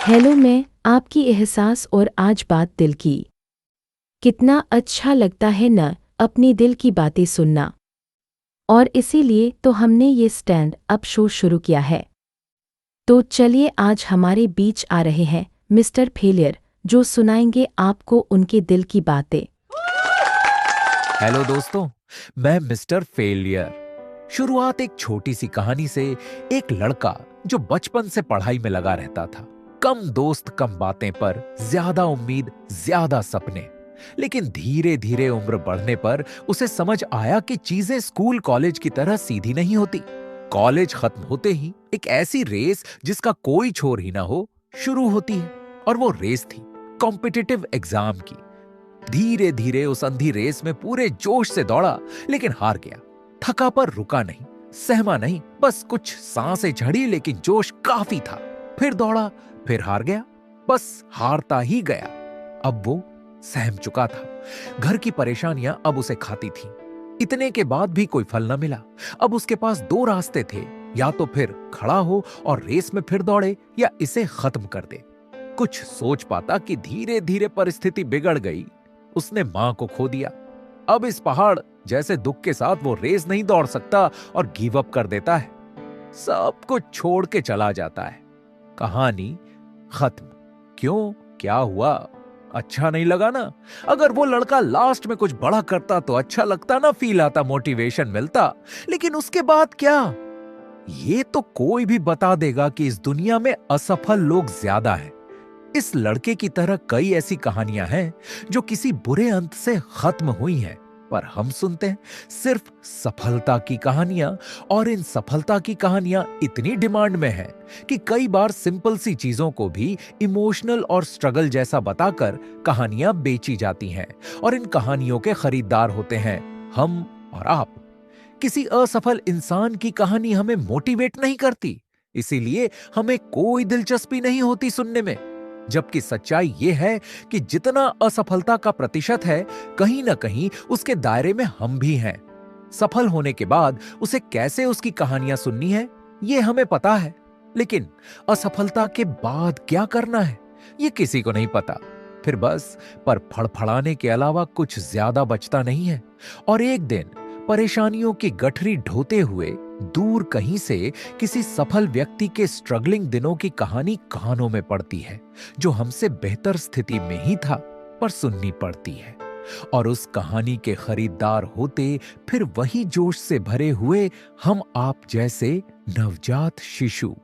Hello, मैं आपकी एहसास और आज बात दिल की। कितना अच्छा लगता है न अपनी दिल की बातें सुनना। और इसीलिए तो हमने ये स्टैंड अप शो शुरू किया है। तो चलिए आज हमारे बीच आ रहे हैं मिस्टर फेलियर, जो सुनाएंगे आपको उनके दिल की बातें। हेलो दोस्तों, मैं मिस्टर फेलियर। शुरुआत एक छोटी सी कहानी से। एक लड़का जो बचपन से पढ़ाई में लगा रहता था। कम दोस्त, कम बातें, पर ज्यादा उम्मीद, ज्यादा सपने। लेकिन धीरे धीरे उम्र बढ़ने पर उसे समझ आया कि चीजें स्कूल कॉलेज की तरह सीधी नहीं होती। कॉलेज खत्म होते ही एक ऐसी रेस जिसका कोई छोर ही ना हो शुरू होती है। और वो रेस थी कॉम्पिटिटिव एग्जाम की। धीरे धीरे उस अंधी रेस में पूरे जोश से दौड़ा, लेकिन हार गया। थका पर रुका नहीं, सहमा नहीं, बस कुछ सांसें झड़ी, लेकिन जोश काफी था। फिर दौड़ा, फिर हार गया, बस हारता ही गया। अब वो सहम चुका था। घर की परेशानियां अब उसे खाती थीं। इतने के बाद भी कोई फल न मिला। अब उसके पास दो रास्ते थे, या तो फिर खड़ा हो और रेस में फिर दौड़े, या इसे खत्म कर दे। कुछ सोच पाता कि धीरे धीरे परिस्थिति बिगड़ गई। उसने मां को खो दिया। अब इस पहाड़ जैसे दुख के साथ वो रेस नहीं दौड़ सकता और गिव अप कर देता है। सब कुछ छोड़ के चला जाता है। कहानी खत्म। क्यों? क्या हुआ? अच्छा नहीं लगा ना? अगर वो लड़का लास्ट में कुछ बड़ा करता तो अच्छा लगता ना, फील आता, मोटिवेशन मिलता। लेकिन उसके बाद क्या? ये तो कोई भी बता देगा कि इस दुनिया में असफल लोग ज्यादा हैं। इस लड़के की तरह कई ऐसी कहानियां हैं जो किसी बुरे अंत से खत्म हुई हैं, पर हम सुनते हैं सिर्फ सफलता की कहानियां। और इन सफलता की कहानियां इतनी डिमांड में हैं कि कई बार सिंपल सी चीजों को भी इमोशनल और स्ट्रगल जैसा बताकर कहानियां बेची जाती हैं। और इन कहानियों के खरीदार होते हैं हम और आप। किसी असफल इंसान की कहानी हमें मोटिवेट नहीं करती, इसीलिए हमें कोई दिलचस्पी नहीं होती सुनने में। जबकि सच्चाई यह है कि जितना असफलता का प्रतिशत है, कहीं ना कहीं उसके दायरे में हम भी हैं। सफल होने के बाद उसे कैसे उसकी कहानियां सुननी है, यह हमें पता है। लेकिन असफलता के बाद क्या करना है, यह किसी को नहीं पता। फिर बस पर फड़फड़ाने के अलावा कुछ ज्यादा बचता नहीं है। और एक दिन परेशानियों की गठरी ढोते हुए दूर कहीं से किसी सफल व्यक्ति के स्ट्रगलिंग दिनों की कहानी कानों में पड़ती है, जो हमसे बेहतर स्थिति में ही था, पर सुननी पड़ती है। और उस कहानी के खरीदार होते फिर वही जोश से भरे हुए हम आप जैसे नवजात शिशु।